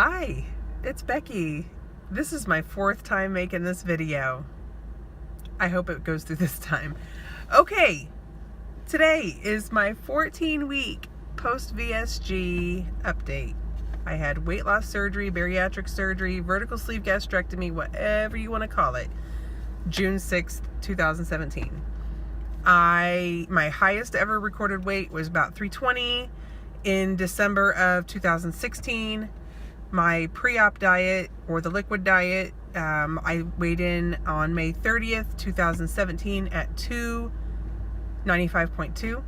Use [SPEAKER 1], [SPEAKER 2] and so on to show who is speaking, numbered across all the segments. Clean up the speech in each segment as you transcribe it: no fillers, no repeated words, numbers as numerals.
[SPEAKER 1] Hi, it's Becky. This is my 4th time making this video. I hope it goes through this time. Okay, today is my 14-week post-VSG update. I had weight loss surgery, bariatric surgery, vertical sleeve gastrectomy, whatever you want to call it, June 6th, 2017. My highest ever recorded weight was about 320 in December of 2016. My pre-op diet, or the liquid diet, I weighed in on May 30th, 2017 at 295.2.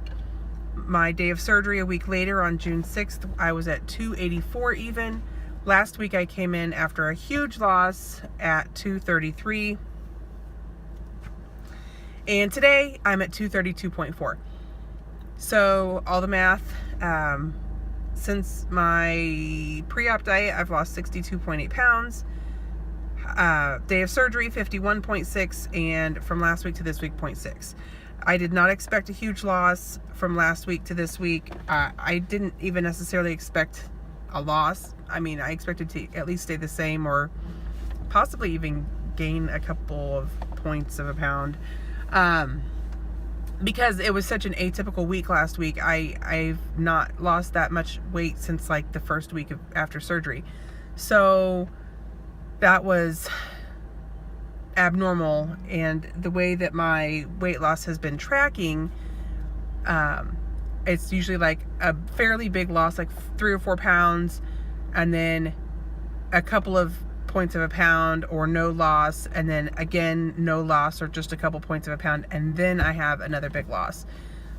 [SPEAKER 1] My day of surgery a week later on June 6th, I was at 284 even. Last week I came in after a huge loss at 233. And today I'm at 232.4. So all the math, since my pre-op diet, I've lost 62.8 pounds. Day of surgery, 51.6, and from last week to this week, 0.6. I did not expect a huge loss from last week to this week. I didn't even necessarily expect a loss. I mean, I expected to at least stay the same or possibly even gain a couple of points of a pound. Because it was such an atypical week last week. I've not lost that much weight since like the first week after surgery. So that was abnormal. And the way that my weight loss has been tracking, it's usually like a fairly big loss, like 3 or 4 pounds, and then a couple of points of a pound or no loss, and then again no loss or just a couple points of a pound, and then I have another big loss.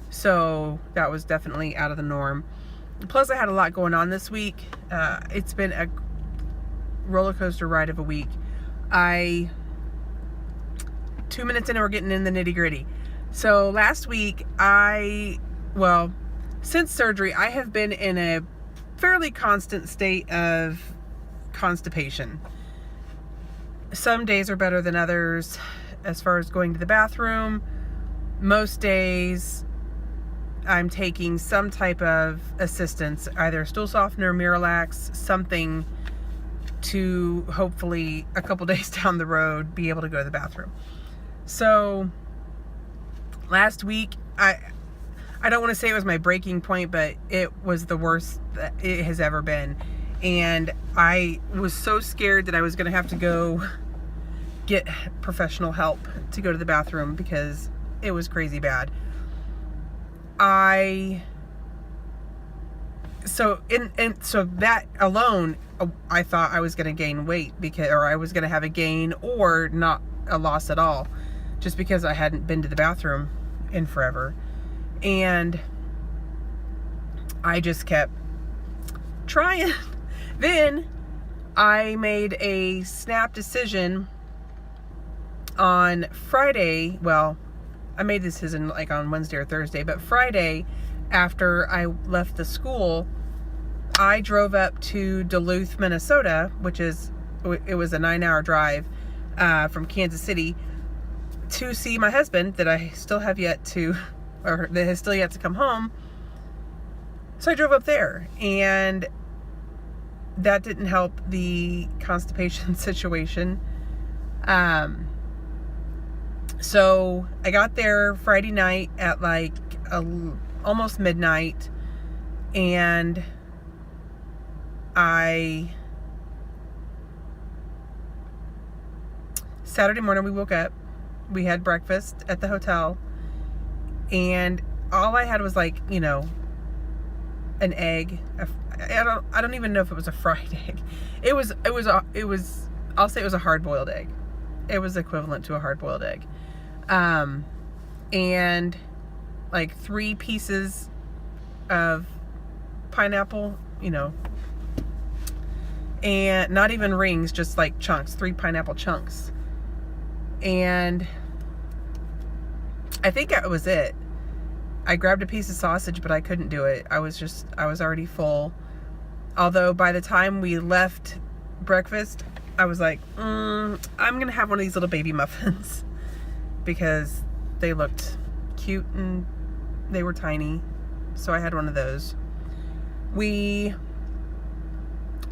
[SPEAKER 1] So that was definitely out of the norm. Plus I had a lot going on this week. It's been a roller coaster ride of a week. 2 minutes in and we're getting in the nitty gritty. So last week since surgery I have been in a fairly constant state of constipation. Some days are better than others as far as going to the bathroom. Most days I'm taking some type of assistance, either stool softener, Miralax, something to hopefully a couple days down the road be able to go to the bathroom. So last week, I don't want to say it was my breaking point, but it was the worst that it has ever been. And I was so scared that I was going to have to go get professional help to go to the bathroom because it was crazy bad. So that alone, I thought I was going to gain weight or I was going to have a gain or not a loss at all, just because I hadn't been to the bathroom in forever. And I just kept trying. Then I made a snap decision on Friday. Well, I made this decision like on Wednesday or Thursday, but Friday after I left the school, I drove up to Duluth, Minnesota, it was a 9-hour drive from Kansas City to see my husband that I still have yet to, or that has still yet to come home. So I drove up there, and that didn't help the constipation situation. So I got there Friday night at like almost midnight, and Saturday morning we woke up, we had breakfast at the hotel, and all I had was like, an egg. I don't even know if it was a fried egg. It was I'll say it was a hard-boiled egg. It was equivalent to a hard-boiled egg. And like 3 pieces of pineapple, and not even rings, just like chunks, 3 pineapple chunks. And I think that was it. I grabbed a piece of sausage, but I couldn't do it. I was already full. Although by the time we left breakfast, I was like, I'm going to have one of these little baby muffins because they looked cute and they were tiny. So I had one of those. We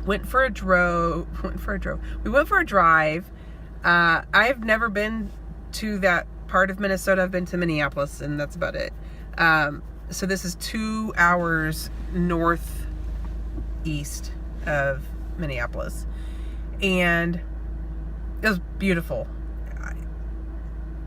[SPEAKER 1] went for a drive. We went for a drive. I've never been to that part of Minnesota. I've been to Minneapolis, and that's about it. So this is 2 hours northeast of Minneapolis, and it was beautiful.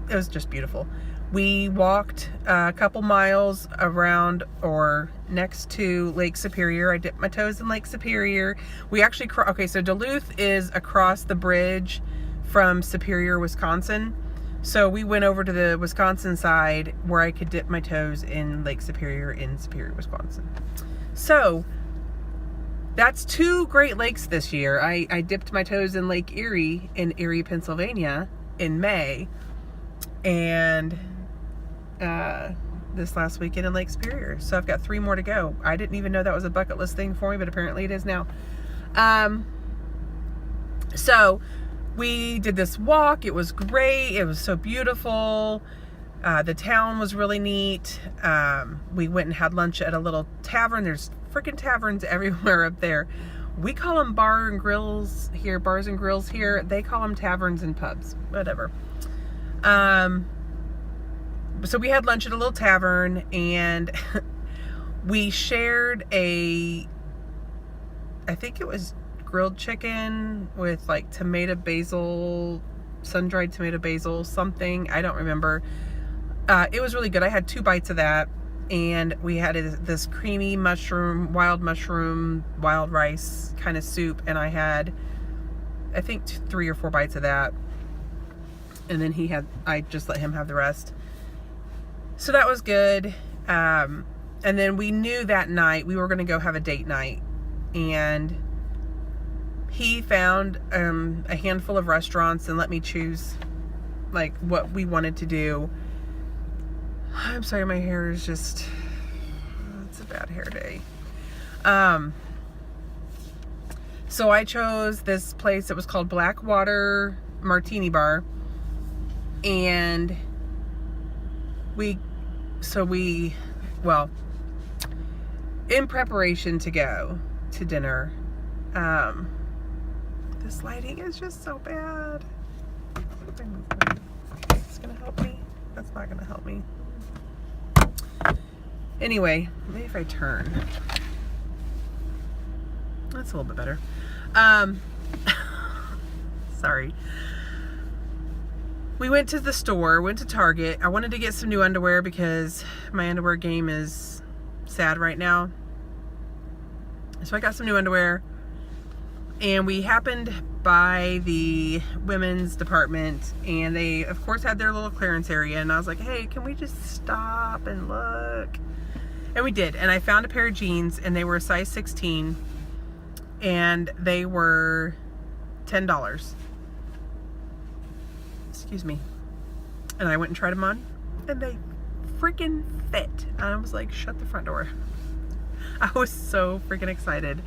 [SPEAKER 1] It was just beautiful. We walked a couple miles around or next to Lake Superior. I dipped my toes in Lake Superior. We actually, okay, so Duluth is across the bridge from Superior, Wisconsin. So we went over to the Wisconsin side where I could dip my toes in Lake Superior in Superior, Wisconsin. So that's 2 Great Lakes this year. I dipped my toes in Lake Erie in Erie, Pennsylvania in May. And this last weekend in Lake Superior. So I've got 3 more to go. I didn't even know that was a bucket list thing for me, but apparently it is now. So we did this walk. It was great. It was so beautiful. The town was really neat. We went and had lunch at a little tavern. There's freaking taverns everywhere up there. We call them bars and grills here. They call them taverns and pubs. Whatever. So we had lunch at a little tavern, and we shared I think it was grilled chicken with like tomato basil, sun-dried tomato basil, something. I don't remember. It was really good. I had 2 bites of that, and we had this creamy wild rice kind of soup, and I had, I think 3 or 4 bites of that. And then I just let him have the rest. So that was good. And then we knew that night we were going to go have a date night. And he found a handful of restaurants and let me choose like what we wanted to do. I'm sorry, my hair is just, it's a bad hair day. So I chose this place that was called Blackwater Martini Bar. And well, in preparation to go to dinner, this lighting is just so bad. It's gonna help me. That's not gonna help me. Anyway, maybe if I turn. That's a little bit better. Sorry. We went to the store, went to Target. I wanted to get some new underwear because my underwear game is sad right now. So I got some new underwear. And we happened by the women's department, and they, of course, had their little clearance area. And I was like, hey, can we just stop and look? And we did. And I found a pair of jeans, and they were a size 16. And they were $10. Excuse me. And I went and tried them on, and they freaking fit. And I was like, shut the front door. I was so freaking excited.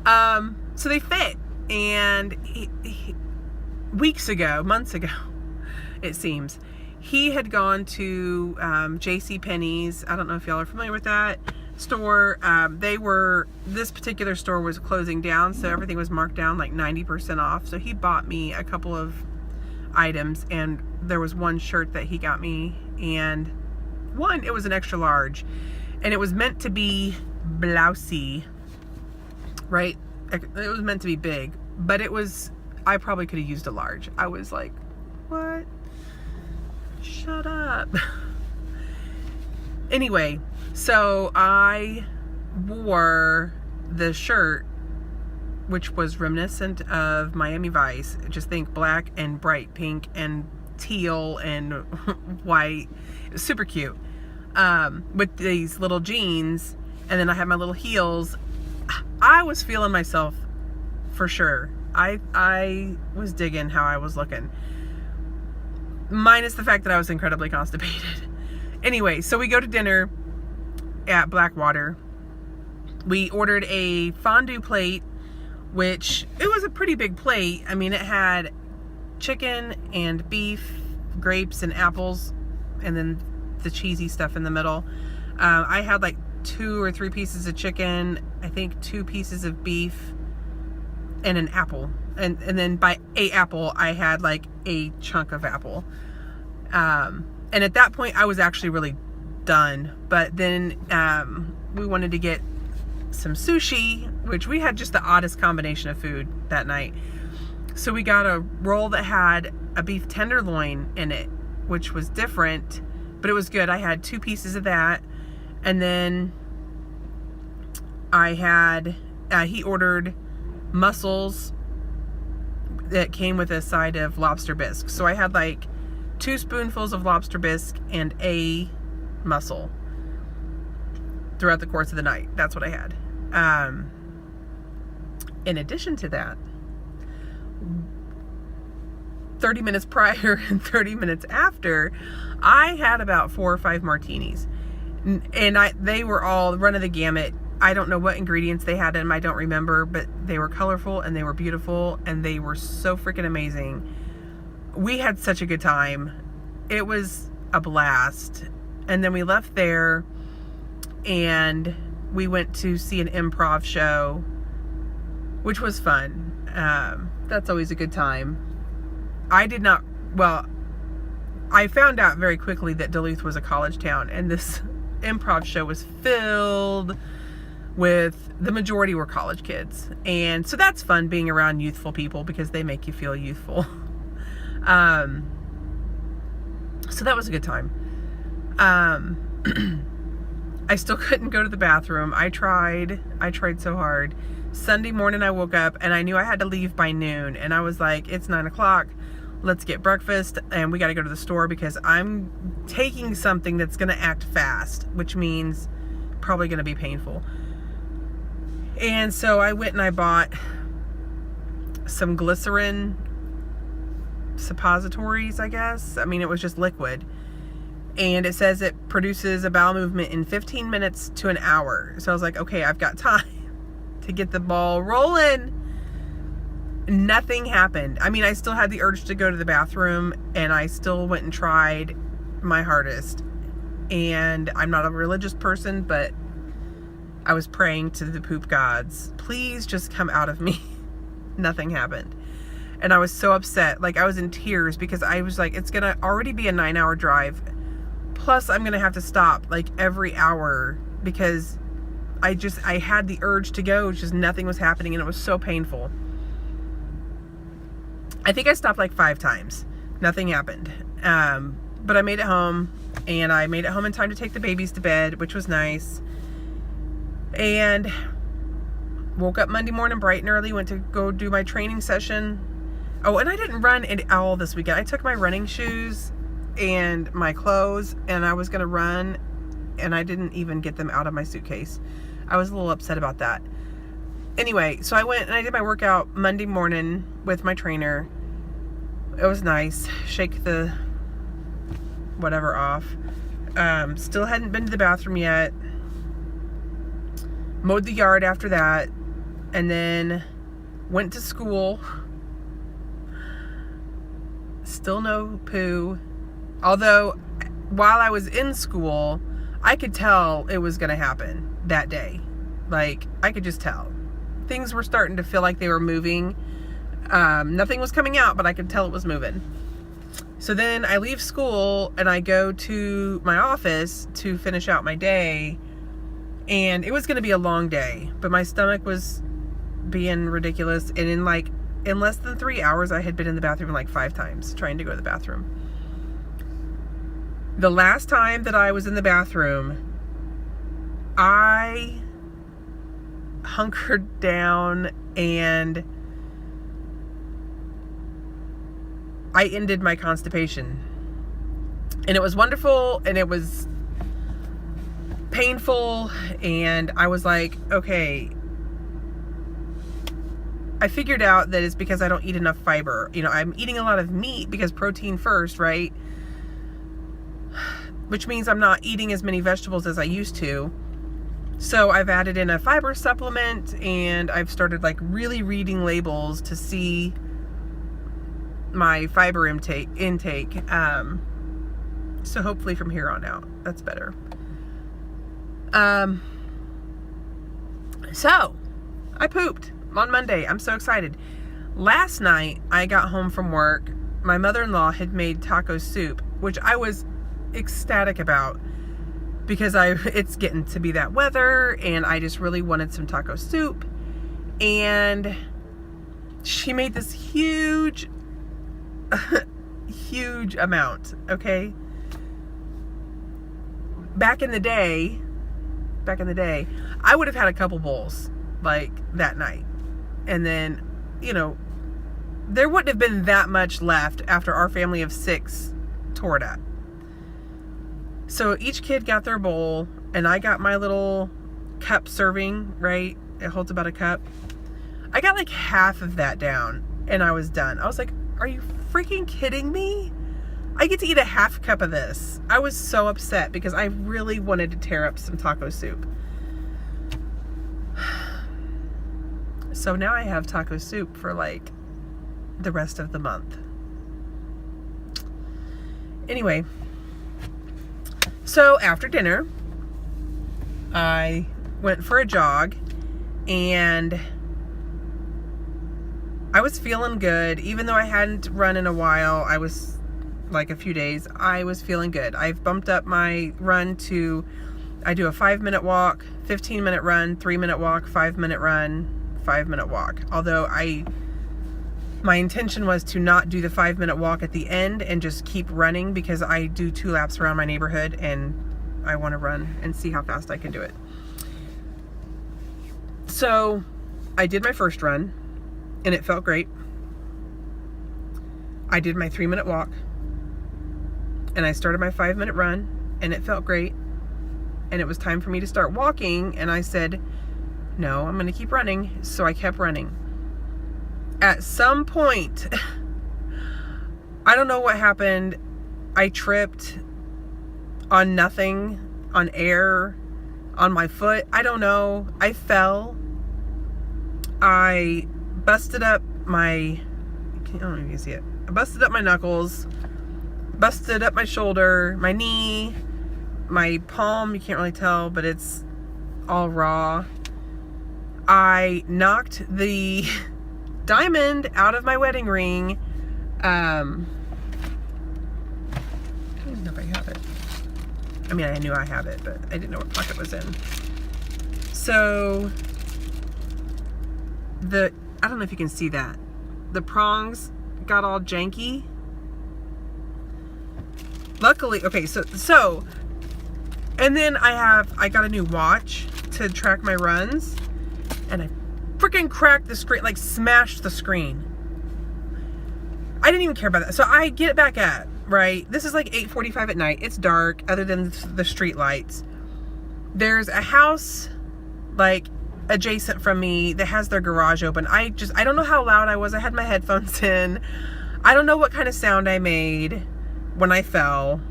[SPEAKER 1] So they fit. And months ago, it seems, he had gone to JCPenney's. I don't know if y'all are familiar with that store. This particular store was closing down, so everything was marked down like 90% off. So he bought me a couple of items, and there was one shirt that he got me, and it was an extra large, and it was meant to be blousey, right? It was meant to be big, but I probably could have used a large. I was like, what? Shut up. Anyway, so I wore the shirt, which was reminiscent of Miami Vice. Just think black and bright pink and teal and white. It was super cute. With these little jeans, and then I had my little heels. I was feeling myself for sure. I was digging how I was looking. Minus the fact that I was incredibly constipated. Anyway, so we go to dinner at Blackwater. We ordered a fondue plate, which it was a pretty big plate. I mean, it had chicken and beef, grapes and apples, and then the cheesy stuff in the middle. I had like 2 or 3 pieces of chicken, I think 2 pieces of beef, and an apple. And then by a apple, I had like a chunk of apple. And at that point, I was actually really done. But then we wanted to get some sushi, which we had just the oddest combination of food that night. So we got a roll that had a beef tenderloin in it, which was different, but it was good. I had 2 pieces of that. And then I had, he ordered mussels that came with a side of lobster bisque. So I had like 2 spoonfuls of lobster bisque and a mussel throughout the course of the night. That's what I had. In addition to that, 30 minutes prior and 30 minutes after, I had about 4 or 5 martinis. And they were all run of the gamut. I don't know what ingredients they had in them. I don't remember, but they were colorful and they were beautiful and they were so freaking amazing. We had such a good time. It was a blast. And then we left there and we went to see an improv show, which was fun. That's always a good time. I found out very quickly that Duluth was a college town, and this improv show was filled with, the majority were college kids. And so that's fun, being around youthful people, because they make you feel youthful. So that was a good time. I still couldn't go to the bathroom. I tried so hard. Sunday morning I woke up and I knew I had to leave by noon, and I was like, it's 9 o'clock. Let's get breakfast and we got to go to the store because I'm taking something that's going to act fast, which means probably going to be painful. And so I went and I bought some glycerin suppositories, I guess. I mean, it was just liquid. And it says it produces a bowel movement in 15 minutes to an hour. So I was like, okay, I've got time to get the ball rolling. Nothing happened. I mean, I still had the urge to go to the bathroom, and I still went and tried my hardest. And I'm not a religious person, but I was praying to the poop gods, please just come out of me. Nothing happened. And I was so upset. Like, I was in tears because I was like, it's going to already be a 9-hour drive. Plus, I'm going to have to stop like every hour because I had the urge to go. Just nothing was happening, and it was so painful. I think I stopped like 5 times. Nothing happened. But I made it home, and I made it home in time to take the babies to bed, which was nice. And woke up Monday morning bright and early, went to go do my training session. Oh, and I didn't run at all this weekend. I took my running shoes and my clothes, and I was going to run, and I didn't even get them out of my suitcase. I was a little upset about that. Anyway, so I went and I did my workout Monday morning with my trainer. It was nice. Shake the whatever off. Still hadn't been to the bathroom yet. Mowed the yard after that. And then went to school. Still no poo. Although, while I was in school, I could tell it was going to happen that day. Like, I could just tell. Things were starting to feel like they were moving. Nothing was coming out, but I could tell it was moving. So then I leave school and I go to my office to finish out my day. And it was going to be a long day, but my stomach was being ridiculous. And in less than 3 hours, I had been in the bathroom like 5 times trying to go to the bathroom. The last time that I was in the bathroom, I hunkered down and I ended my constipation. And it was wonderful, and it was painful, and I was like, okay, I figured out that it's because I don't eat enough fiber. You know, I'm eating a lot of meat because protein first, right? Which means I'm not eating as many vegetables as I used to. So I've added in a fiber supplement, and I've started like really reading labels to see my fiber intake. So hopefully from here on out, that's better. So I pooped. on Monday. I'm so excited. Last night, I got home from work. My mother-in-law had made taco soup, which I was ecstatic about because it's getting to be that weather, and I just really wanted some taco soup. And she made this huge, huge amount, okay? Back in the day, I would have had a couple bowls, like, that night. And then, you know, there wouldn't have been that much left after our family of 6 tore it up. So each kid got their bowl, and I got my little cup serving, right? It holds about a cup. I got like half of that down, and I was done. I was like, are you freaking kidding me? I get to eat a half cup of this. I was so upset because I really wanted to tear up some taco soup. So now I have taco soup for like the rest of the month. Anyway, so after dinner, I went for a jog, and I was feeling good. Even though I hadn't run in a while, I was like a few days, I was feeling good. I've bumped up my run to, I do a 5-minute walk, 15-minute run, 3-minute walk, 5-minute run, 5-minute walk. Although my intention was to not do the 5-minute walk at the end and just keep running, because I do 2 laps around my neighborhood and I want to run and see how fast I can do it. So I did my first run and it felt great. I did my 3-minute walk and I started my 5-minute run and it felt great. And it was time for me to start walking, and I said, no, I'm going to keep running. So I kept running. At some point, I don't know what happened. I tripped on nothing, on air, on my foot. I don't know. I fell. I busted up my, I don't know if you can see it. I busted up my knuckles, busted up my shoulder, my knee, my palm. You can't really tell, but it's all raw. I knocked the diamond out of my wedding ring. I don't even know if I have it. I mean, I knew I have it, but I didn't know what pocket it was in. So I don't know if you can see that. The prongs got all janky. Luckily, okay, so and then I got a new watch to track my runs, and I freaking cracked the screen, like smashed the screen. I didn't even care about that. So I get back up, right? This is like 8:45 at night. It's dark other than the street lights. There's a house like adjacent from me that has their garage open. I don't know how loud I was. I had my headphones in. I don't know what kind of sound I made when I fell.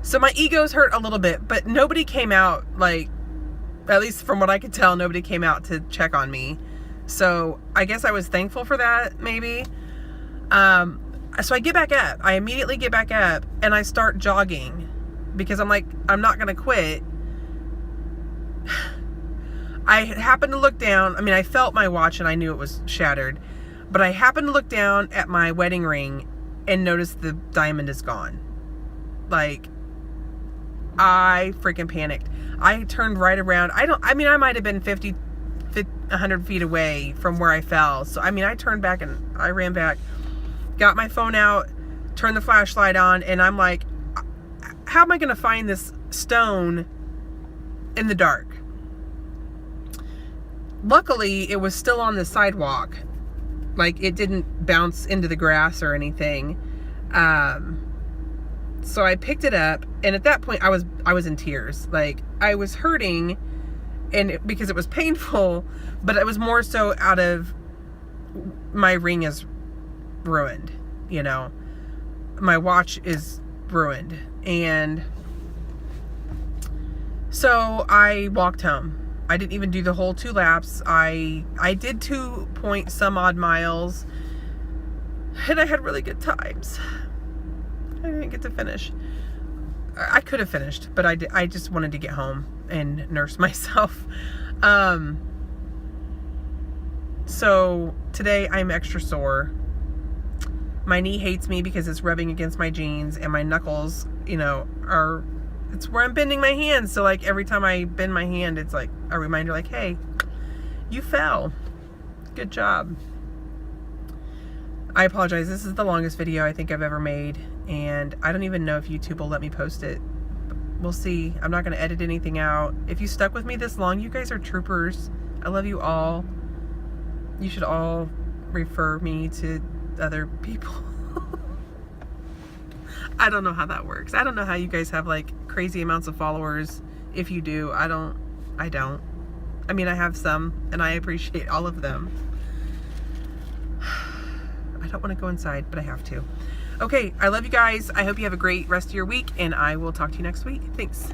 [SPEAKER 1] So my ego's hurt a little bit, but nobody came out, like, at least from what I could tell, nobody came out to check on me. So I guess I was thankful for that, maybe. So I get back up. I immediately get back up and I start jogging because I'm like, I'm not going to quit. I happened to look down. I mean, I felt my watch and I knew it was shattered, but I happened to look down at my wedding ring and noticed the diamond is gone. Like, I freaking panicked. I turned right around. I might have been 100 feet away from where I fell. So, I mean, I turned back and I ran back, got my phone out, turned the flashlight on, and I'm like, how am I going to find this stone in the dark? Luckily, it was still on the sidewalk. Like, it didn't bounce into the grass or anything. So I picked it up, and at that point I was in tears. Like, I was hurting, and because it was painful, but it was more so out of my ring is ruined, you know. My watch is ruined. And so I walked home. I didn't even do the whole 2 laps. I did 2 point some odd miles, and I had really good times. I didn't get to finish. I could have finished, but I just wanted to get home and nurse myself. So today I'm extra sore. My knee hates me because it's rubbing against my jeans, and my knuckles, you know, it's where I'm bending my hands. So like every time I bend my hand, it's like a reminder like, hey, you fell. Good job. I apologize. This is the longest video I think I've ever made, and I don't even know if YouTube will let me post it. We'll see. I'm not going to edit anything out. If you stuck with me this long, you guys are troopers. I love you all. You should all refer me to other people. I don't know how that works. I don't know how you guys have like crazy amounts of followers. If you do, I don't. I mean, I have some, and I appreciate all of them. I don't want to go inside, but I have to. Okay, I love you guys. I hope you have a great rest of your week, and I will talk to you next week. Thanks.